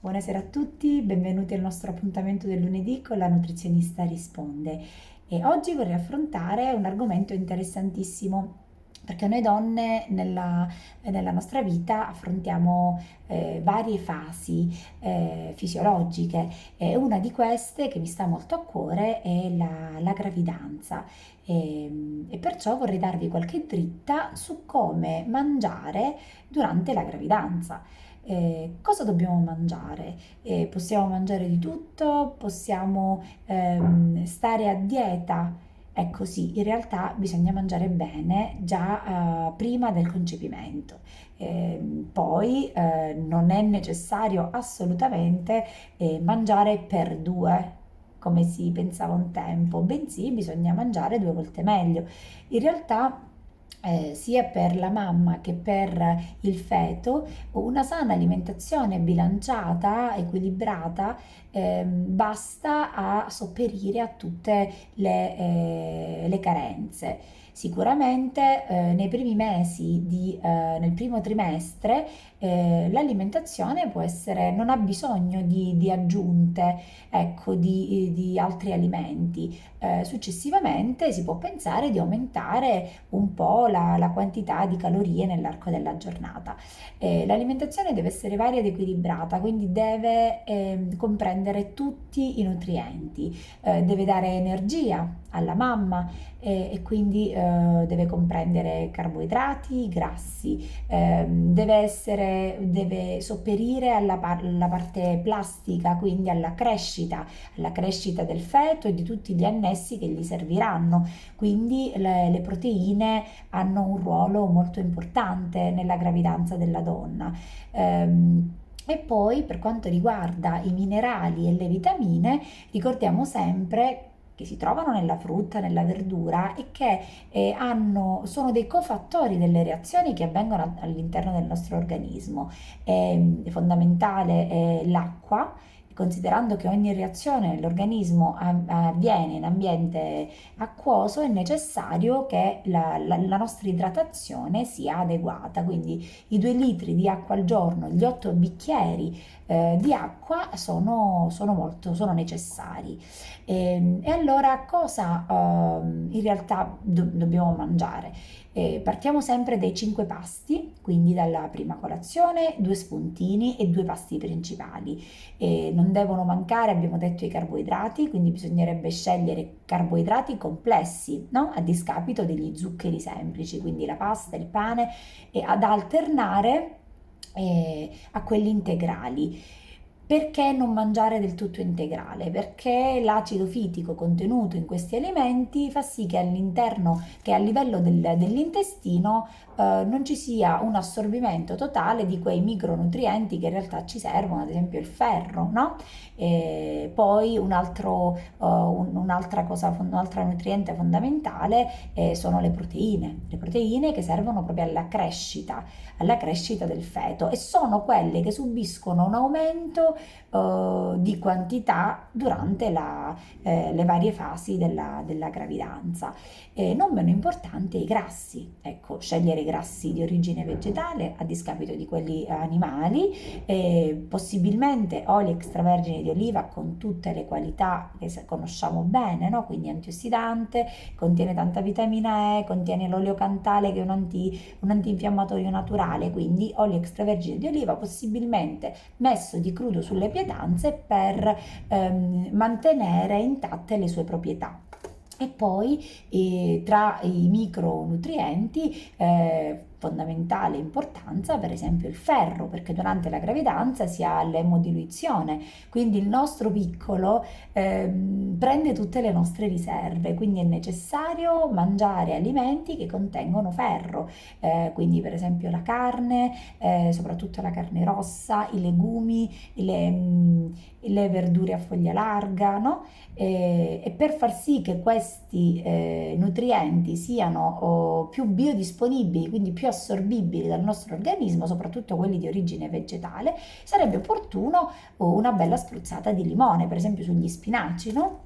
Buonasera a tutti, benvenuti al nostro appuntamento del lunedì con la nutrizionista risponde. E oggi vorrei affrontare un argomento interessantissimo perché noi donne nella nostra vita affrontiamo varie fasi fisiologiche e una di queste che mi sta molto a cuore è la gravidanza. E perciò vorrei darvi qualche dritta su come mangiare durante la gravidanza. Cosa dobbiamo mangiare? Possiamo mangiare di tutto, possiamo stare a dieta. Ecco sì, in realtà bisogna mangiare bene già prima del concepimento. Poi non è necessario assolutamente mangiare per due, come si pensava un tempo, bensì bisogna mangiare due volte meglio. In realtà sia per la mamma che per il feto una sana alimentazione bilanciata, equilibrata, basta a sopperire a tutte le carenze. Sicuramente nei primi mesi, nel primo trimestre, l'alimentazione può essere, non ha bisogno di aggiunte, ecco, di altri alimenti. Successivamente si può pensare di aumentare un po' la quantità di calorie nell'arco della giornata. L'alimentazione deve essere varia ed equilibrata, quindi deve comprendere tutti i nutrienti, deve dare energia alla mamma e quindi deve comprendere carboidrati, grassi, deve sopperire alla parte plastica, quindi alla crescita del feto e di tutti gli annessi che gli serviranno. Quindi le proteine hanno un ruolo molto importante nella gravidanza della donna. E poi per quanto riguarda i minerali e le vitamine, ricordiamo sempre che si trovano nella frutta, nella verdura e che sono dei cofattori delle reazioni che avvengono all'interno del nostro organismo. È fondamentale l'acqua, considerando che ogni reazione nell'organismo avviene in ambiente acquoso, è necessario che la nostra idratazione sia adeguata, quindi i 2 litri di acqua al giorno, gli 8 bicchieri di acqua sono necessari. E allora cosa in realtà dobbiamo mangiare? Partiamo sempre dai 5 pasti, quindi dalla prima colazione, 2 spuntini e 2 pasti principali. Non devono mancare, abbiamo detto, i carboidrati, quindi bisognerebbe scegliere carboidrati complessi, no? A discapito degli zuccheri semplici, quindi la pasta, il pane, e ad alternare a quelli integrali. Perché non mangiare del tutto integrale? Perché l'acido fitico contenuto in questi alimenti fa sì che all'interno, che a livello dell'intestino, non ci sia un assorbimento totale di quei micronutrienti che in realtà ci servono, ad esempio il ferro, no? E poi un'altra cosa, un altro nutriente fondamentale sono le proteine che servono proprio alla crescita del feto e sono quelle che subiscono un aumento di quantità durante le varie fasi della gravidanza. Non meno importante i grassi, ecco, scegliere grassi di origine vegetale a discapito di quelli animali, possibilmente oli extravergini di oliva con tutte le qualità che conosciamo bene, no? Quindi antiossidante, contiene tanta vitamina E, contiene l'olio cantale che è un antinfiammatorio naturale, quindi olio extravergine di oliva possibilmente messo di crudo sulle pietanze per mantenere intatte le sue proprietà. E poi tra i micronutrienti fondamentale importanza per esempio il ferro, perché durante la gravidanza si ha l'emodiluizione, quindi il nostro piccolo prende tutte le nostre riserve, quindi è necessario mangiare alimenti che contengono ferro, quindi per esempio la carne, soprattutto la carne rossa, i legumi, le verdure a foglia larga, no? E per far sì che questi nutrienti siano più biodisponibili, quindi più assorbibili dal nostro organismo, soprattutto quelli di origine vegetale, sarebbe opportuno una bella spruzzata di limone, per esempio sugli spinaci, no?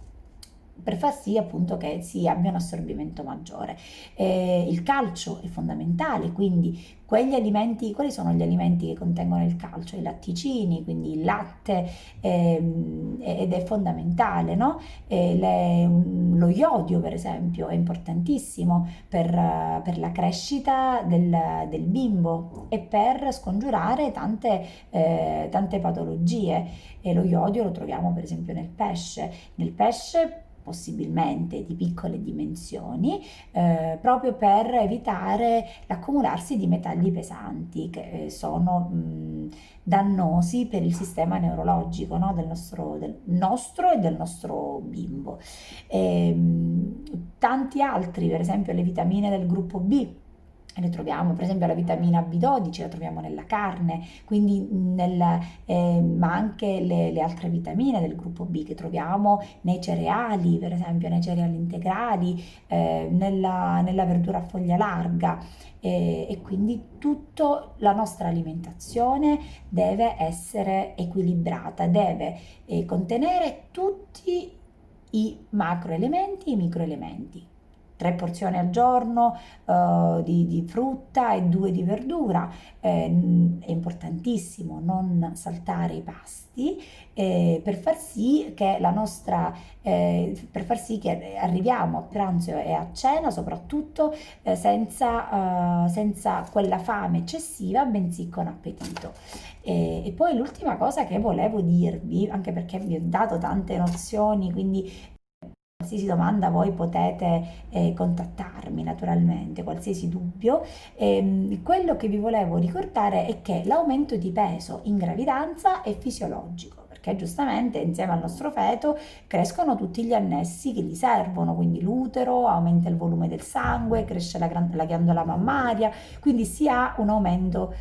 per far sì appunto che si abbia un assorbimento maggiore. Il calcio è fondamentale, quindi quegli alimenti, quali sono gli alimenti che contengono il calcio? I latticini, quindi il latte, ed è fondamentale, no? Lo iodio, per esempio, è importantissimo per la crescita del bimbo e per scongiurare tante patologie. E lo iodio lo troviamo per esempio nel pesce. Nel pesce possibilmente di piccole dimensioni, proprio per evitare l'accumularsi di metalli pesanti che sono dannosi per il sistema neurologico, no? Del nostro e del nostro bimbo. Tanti altri, per esempio le vitamine del gruppo B, le troviamo, per esempio la vitamina B12 la troviamo nella carne, quindi ma anche le altre vitamine del gruppo B che troviamo nei cereali, per esempio nei cereali integrali, nella verdura a foglia larga. E quindi tutta la nostra alimentazione deve essere equilibrata, deve contenere tutti i macroelementi e i microelementi. 3 porzioni al giorno di frutta e 2 di verdura. È importantissimo non saltare i pasti per far sì che per far sì che arriviamo a pranzo e a cena soprattutto senza quella fame eccessiva, bensì con appetito. E poi l'ultima cosa che volevo dirvi, anche perché vi ho dato tante nozioni, quindi qualsiasi domanda voi potete contattarmi naturalmente, qualsiasi dubbio. Quello che vi volevo ricordare è che l'aumento di peso in gravidanza è fisiologico, perché giustamente insieme al nostro feto crescono tutti gli annessi che gli servono, quindi l'utero aumenta il volume del sangue, cresce la ghiandola mammaria, quindi si ha un aumento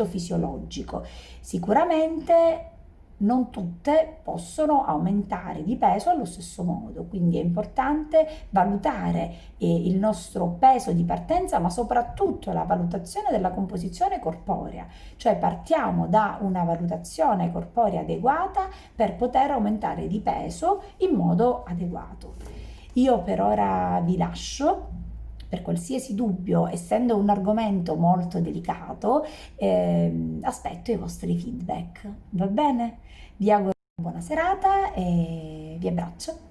fisiologico. Sicuramente non tutte possono aumentare di peso allo stesso modo, quindi è importante valutare il nostro peso di partenza, ma soprattutto la valutazione della composizione corporea, cioè partiamo da una valutazione corporea adeguata per poter aumentare di peso in modo adeguato. Io per ora vi lascio. Per qualsiasi dubbio, essendo un argomento molto delicato, aspetto i vostri feedback. Va bene? Vi auguro una buona serata e vi abbraccio.